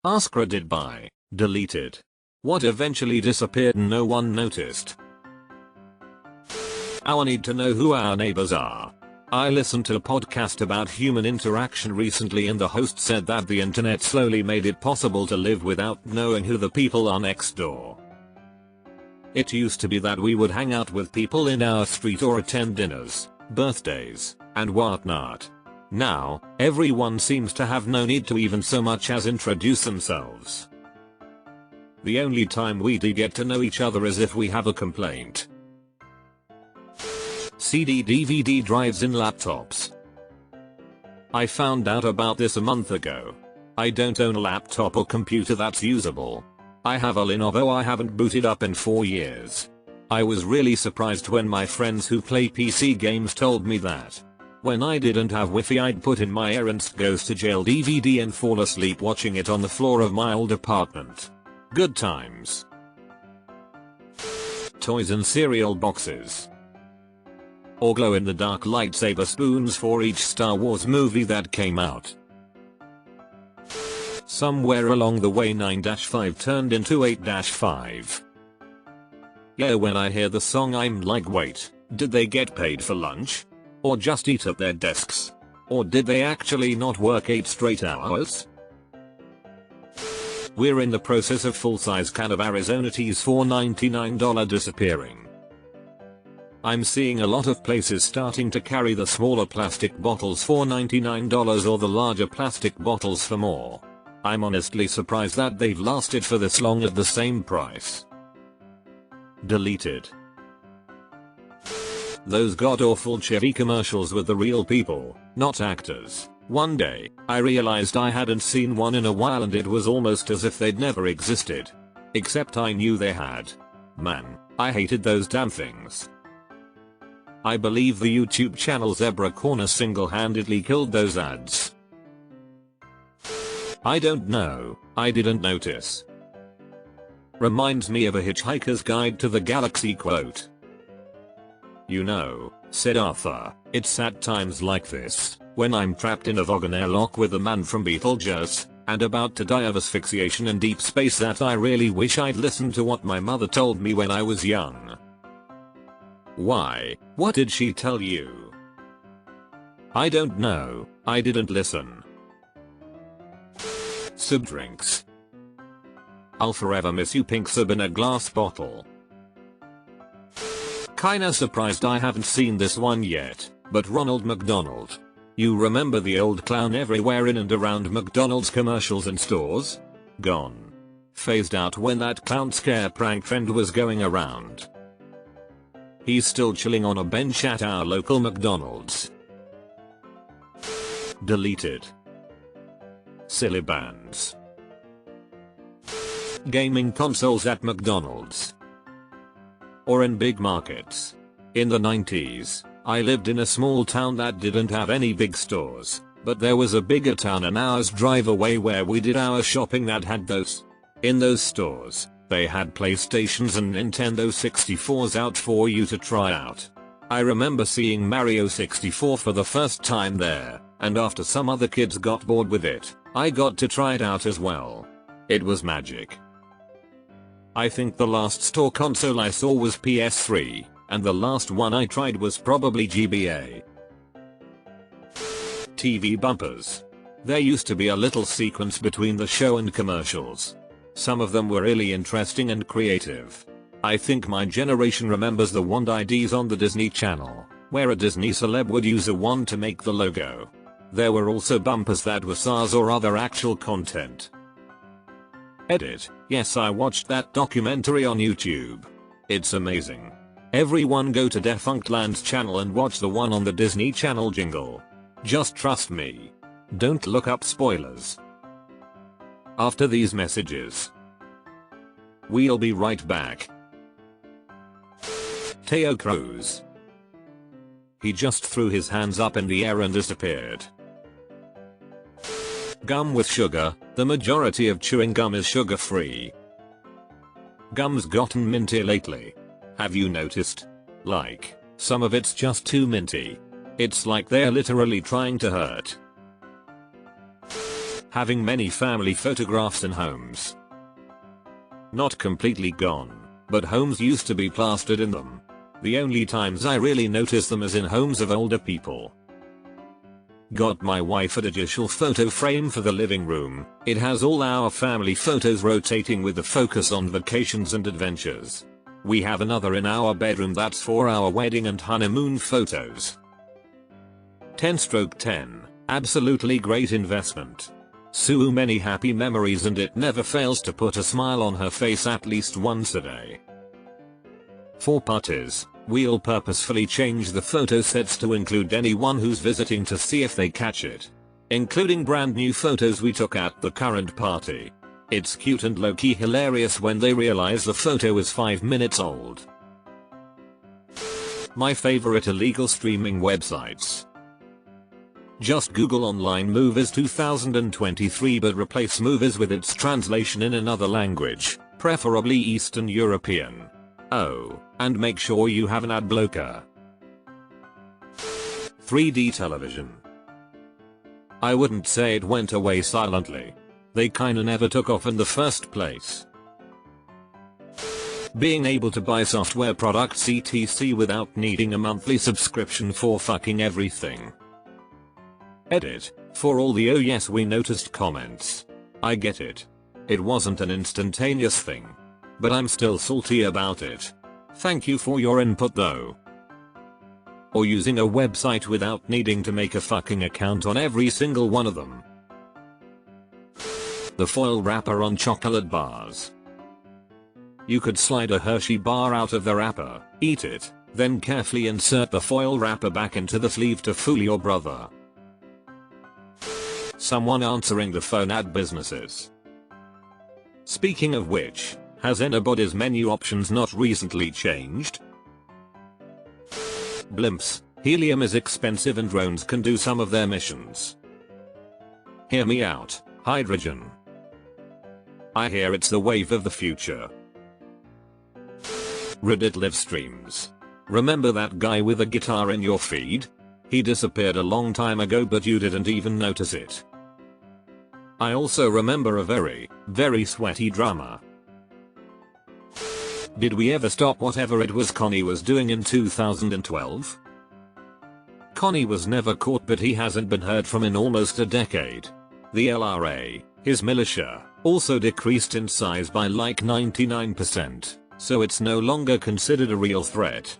AskReddit by deleted. What eventually disappeared and no one noticed. I need to know who our neighbors are. I listened to a podcast about human interaction recently and the host said that the internet slowly made it possible to live without knowing who the people are next door. It used to be that we would hang out with people in our street or attend dinners, birthdays, and whatnot. Now, everyone seems to have no need to even so much as introduce themselves. The only time we do get to know each other is if we have a complaint. CD DVD drives in laptops. I found out about this a month ago. I don't own a laptop or computer that's usable. I have a Lenovo I haven't booted up in 4 years. I was really surprised when my friends who play PC games told me that. When I didn't have Wi-Fi I'd put in my Errands Goes to Jail DVD and fall asleep watching it on the floor of my old apartment. Good times. Toys and cereal boxes. Or glow-in-the-dark lightsaber spoons for each Star Wars movie that came out. Somewhere along the way 9-5 turned into 8-5. Yeah, when I hear the song I'm like, wait, did they get paid for lunch? Or just eat at their desks? Or did they actually not work 8 straight hours? We're in the process of full-size can of Arizona teas for $99 disappearing. I'm seeing a lot of places starting to carry the smaller plastic bottles for $99 or the larger plastic bottles for more. I'm honestly surprised that they've lasted for this long at the same price. Deleted. Those god-awful Chevy commercials with the real people, not actors. One day, I realized I hadn't seen one in a while and it was almost as if they'd never existed. Except I knew they had. Man, I hated those damn things. I believe the YouTube channel Zebra Corner single-handedly killed those ads. I don't know, I didn't notice. Reminds me of a Hitchhiker's Guide to the Galaxy quote. You know, said Arthur, it's at times like this, when I'm trapped in a Vogon airlock with the man from Beetlejuice, and about to die of asphyxiation in deep space that I really wish I'd listened to what my mother told me when I was young. Why? What did she tell you? I don't know, I didn't listen. Sub drinks. I'll forever miss you, pink sub in a glass bottle. Kinda surprised I haven't seen this one yet, but Ronald McDonald. You remember the old clown everywhere in and around McDonald's commercials and stores? Gone. Phased out when that clown scare prank trend was going around. He's still chilling on a bench at our local McDonald's. Deleted. Silly bands. Gaming consoles at McDonald's. Or in big markets. In the 90s, I lived in a small town that didn't have any big stores, but there was a bigger town an hour's drive away where we did our shopping that had those. In those stores, they had PlayStations and Nintendo 64s out for you to try out. I remember seeing Mario 64 for the first time there, and after some other kids got bored with it, I got to try it out as well. It was magic. I think the last store console I saw was PS3, and the last one I tried was probably GBA. TV bumpers. There used to be a little sequence between the show and commercials. Some of them were really interesting and creative. I think my generation remembers the wand IDs on the Disney Channel, where a Disney celeb would use a wand to make the logo. There were also bumpers that were SARS or other actual content. Edit. Yes, I watched that documentary on YouTube. It's amazing. Everyone go to Defunctland's channel and watch the one on the Disney Channel jingle. Just trust me. Don't look up spoilers. After these messages, we'll be right back. Teo Cruz. He just threw his hands up in the air and disappeared. Gum with sugar. The majority of chewing gum is sugar free. Gum's gotten minty lately. Have you noticed? Like, some of it's just too minty. It's like they're literally trying to hurt. Having many family photographs in homes. Not completely gone, but homes used to be plastered in them. The only times I really notice them is in homes of older people. Got my wife a digital photo frame for the living room. It has all our family photos rotating with the focus on vacations and adventures. We have another in our bedroom that's for our wedding and honeymoon photos. 10/10. Absolutely great investment. So many happy memories and it never fails to put a smile on her face at least once a day. 4 parties. We'll purposefully change the photo sets to include anyone who's visiting to see if they catch it. Including brand new photos we took at the current party. It's cute and low-key hilarious when they realize the photo is 5 minutes old. My favorite illegal streaming websites. Just Google online movies 2023 but replace movies with its translation in another language, preferably Eastern European. Oh, and make sure you have an ad blocker. 3D television. I wouldn't say it went away silently. They kinda never took off in the first place. Being able to buy software products etc without needing a monthly subscription for fucking everything. Edit. For all the "oh yes we noticed" comments. I get it. It wasn't an instantaneous thing. But I'm still salty about it. Thank you for your input though. Or using a website without needing to make a fucking account on every single one of them. The foil wrapper on chocolate bars. You could slide a Hershey bar out of the wrapper, eat it, then carefully insert the foil wrapper back into the sleeve to fool your brother. Someone answering the phone at businesses. Speaking of which, has anybody's menu options not recently changed? Blimps. Helium is expensive and drones can do some of their missions. Hear me out. Hydrogen. I hear it's the wave of the future. Reddit live streams. Remember that guy with a guitar in your feed? He disappeared a long time ago but you didn't even notice it. I also remember a very sweaty drummer. Did we ever stop whatever it was Connie was doing in 2012? Connie was never caught but he hasn't been heard from in almost a decade. The LRA, his militia, also decreased in size by like 99%, so it's no longer considered a real threat.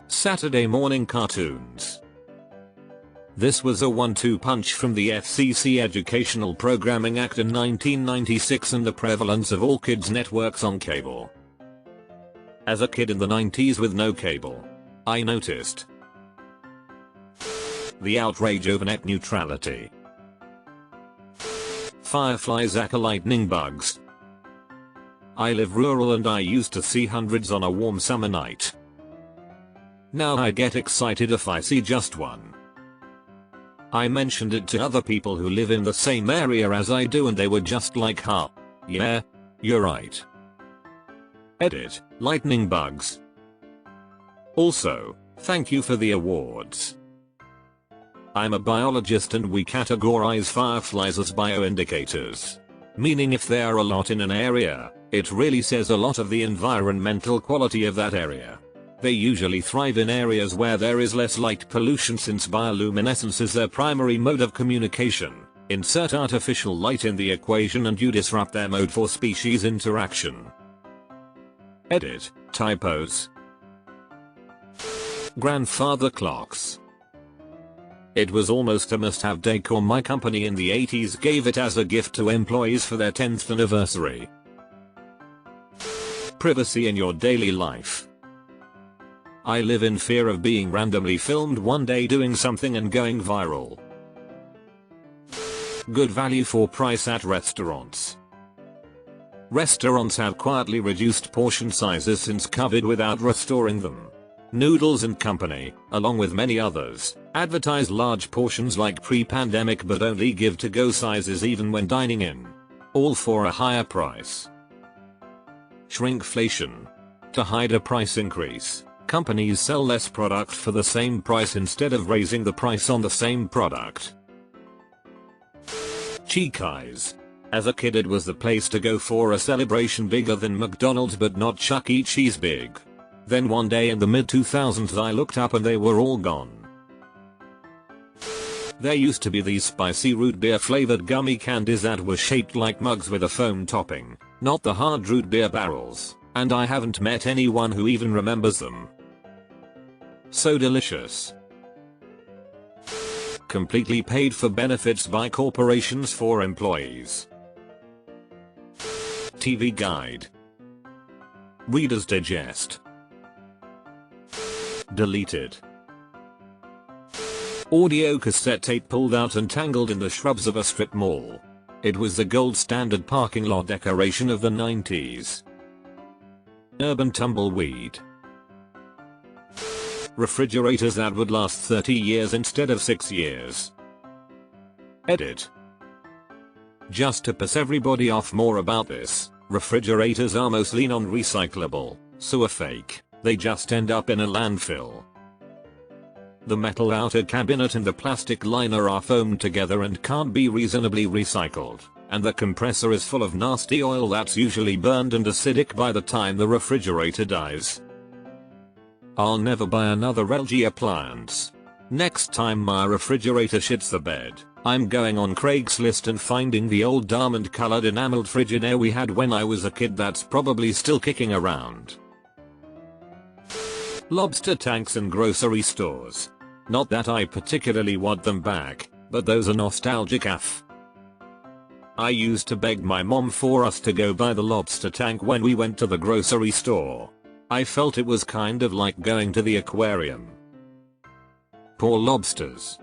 Saturday morning cartoons. This was a 1-2 punch from the FCC Educational Programming Act in 1996 and the prevalence of all kids networks on cable. As a kid in the 90s with no cable, I noticed the outrage over net neutrality. Fireflies aka lightning bugs. I live rural and I used to see hundreds on a warm summer night. Now I get excited if I see just one. I mentioned it to other people who live in the same area as I do and they were just like, huh? Yeah, you're right. Edit. Lightning bugs. Also, thank you for the awards. I'm a biologist and we categorize fireflies as bioindicators. Meaning if there are a lot in an area, it really says a lot of the environmental quality of that area. They usually thrive in areas where there is less light pollution since bioluminescence is their primary mode of communication. Insert artificial light in the equation and you disrupt their mode for species interaction. Edit. Typos. Grandfather clocks. It was almost a must-have decor. My company in the 80s gave it as a gift to employees for their 10th anniversary. Privacy in your daily life. I live in fear of being randomly filmed one day doing something and going viral. Good value for price at restaurants. Restaurants have quietly reduced portion sizes since COVID without restoring them. Noodles and Company, along with many others, advertise large portions like pre-pandemic but only give to-go sizes even when dining in. All for a higher price. Shrinkflation. To hide a price increase, companies sell less product for the same price instead of raising the price on the same product. Cheekeyes. As a kid it was the place to go for a celebration bigger than McDonald's but not Chuck E. Cheese big. Then one day in the mid 2000s I looked up and they were all gone. There used to be these spicy root beer flavored gummy candies that were shaped like mugs with a foam topping, not the hard root beer barrels, and I haven't met anyone who even remembers them. So delicious. Completely paid for benefits by corporations for employees. TV Guide. Reader's Digest. Deleted. Audio cassette tape pulled out and tangled in the shrubs of a strip mall. It was the gold standard parking lot decoration of the 90s. Urban tumbleweed. Refrigerators that would last 30 years instead of 6 years. Edit. Just to piss everybody off more about this, refrigerators are mostly non-recyclable, so are fake. They just end up in a landfill. The metal outer cabinet and the plastic liner are foamed together and can't be reasonably recycled, and the compressor is full of nasty oil that's usually burned and acidic by the time the refrigerator dies. I'll never buy another LG appliance. Next time my refrigerator shits the bed, I'm going on Craigslist and finding the old diamond colored enameled Frigidaire we had when I was a kid that's probably still kicking around. Lobster tanks in grocery stores. Not that I particularly want them back, but those are nostalgic AF. I used to beg my mom for us to go buy the lobster tank when we went to the grocery store. I felt it was kind of like going to the aquarium. Poor lobsters.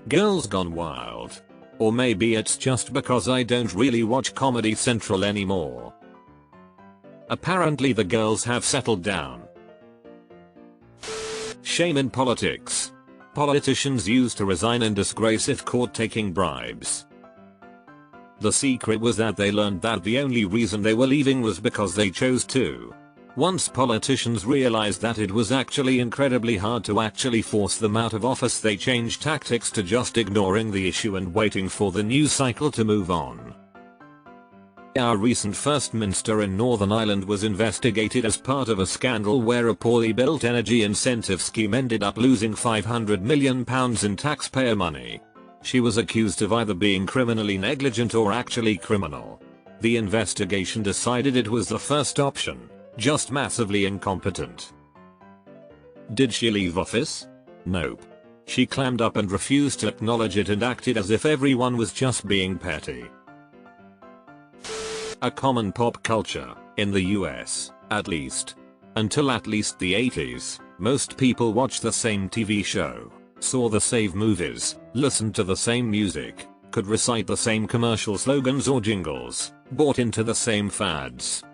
Girls Gone Wild. Or maybe it's just because I don't really watch Comedy Central anymore. Apparently the girls have settled down. Shame in politics. Politicians used to resign in disgrace if caught taking bribes. The secret was that they learned that the only reason they were leaving was because they chose to. Once politicians realized that it was actually incredibly hard to actually force them out of office, they changed tactics to just ignoring the issue and waiting for the news cycle to move on. Our recent First Minster in Northern Ireland was investigated as part of a scandal where a poorly built energy incentive scheme ended up losing £500 million in taxpayer money. She was accused of either being criminally negligent or actually criminal. The investigation decided it was the first option, just massively incompetent. Did she leave office? Nope. She clammed up and refused to acknowledge it and acted as if everyone was just being petty. A common pop culture, in the US, at least. Until at least the 80s, most people watched the same TV show, saw the same movies, listened to the same music, could recite the same commercial slogans or jingles, bought into the same fads.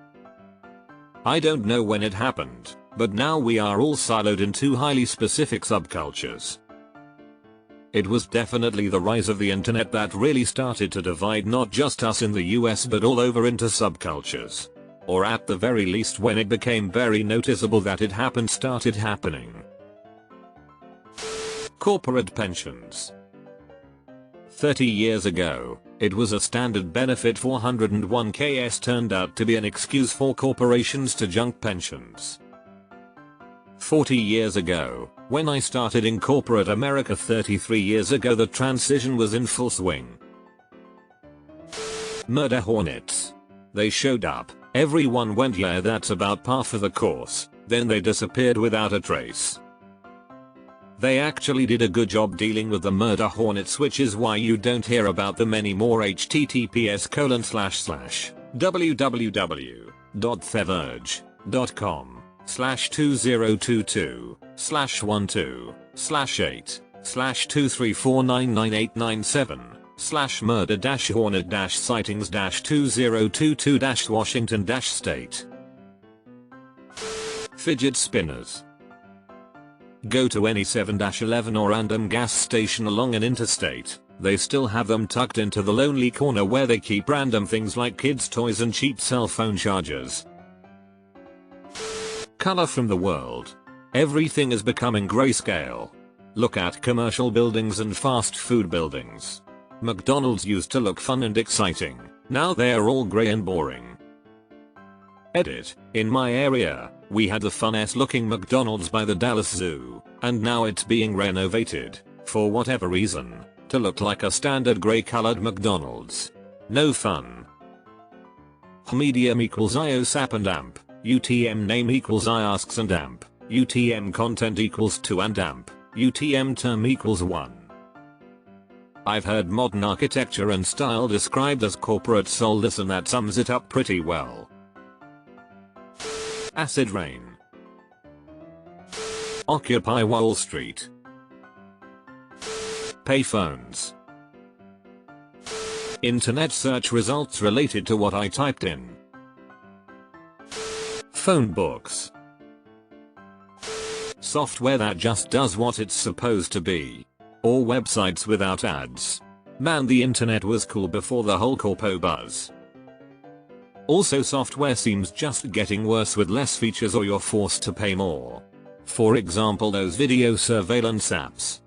I don't know when it happened, but now we are all siloed in two highly specific subcultures. It was definitely the rise of the internet that really started to divide not just us in the US but all over into subcultures. Or at the very least, when it became very noticeable that it started happening. Corporate pensions. 30 years ago, it was a standard benefit. 401ks turned out to be an excuse for corporations to junk pensions. 40 years ago, when I started in corporate America 33 years ago, the transition was in full swing. Murder hornets. They showed up, everyone went, yeah, that's about par for the course, then they disappeared without a trace. They actually did a good job dealing with the murder hornets, which is why you don't hear about them anymore. https://www.theverge.com/2022/murder-hornet-sightings-2022-Washington-State. Fidget spinners. Go to any 7-Eleven or random gas station along an interstate, they still have them tucked into the lonely corner where they keep random things like kids' toys and cheap cell phone chargers. Color from the world. Everything is becoming grayscale. Look at commercial buildings and fast food buildings. McDonald's used to look fun and exciting, now they're all grey and boring. Edit. In my area, we had a fun-ass looking McDonald's by the Dallas Zoo, and now it's being renovated, for whatever reason, to look like a standard grey colored McDonald's. No fun. Medium equals IOSAP and AMP, UTM name equals IASKS and AMP, UTM content equals 2 and AMP, UTM term equals 1. I've heard modern architecture and style described as corporate soulless, and that sums it up pretty well. Acid rain. Occupy Wall Street. Payphones. Internet search results related to what I typed in. Phone books. Software that just does what it's supposed to be. Or websites without ads. Man, the internet was cool before the whole corpo buzz. Also, software seems just getting worse with less features or you're forced to pay more. For example, those video surveillance apps.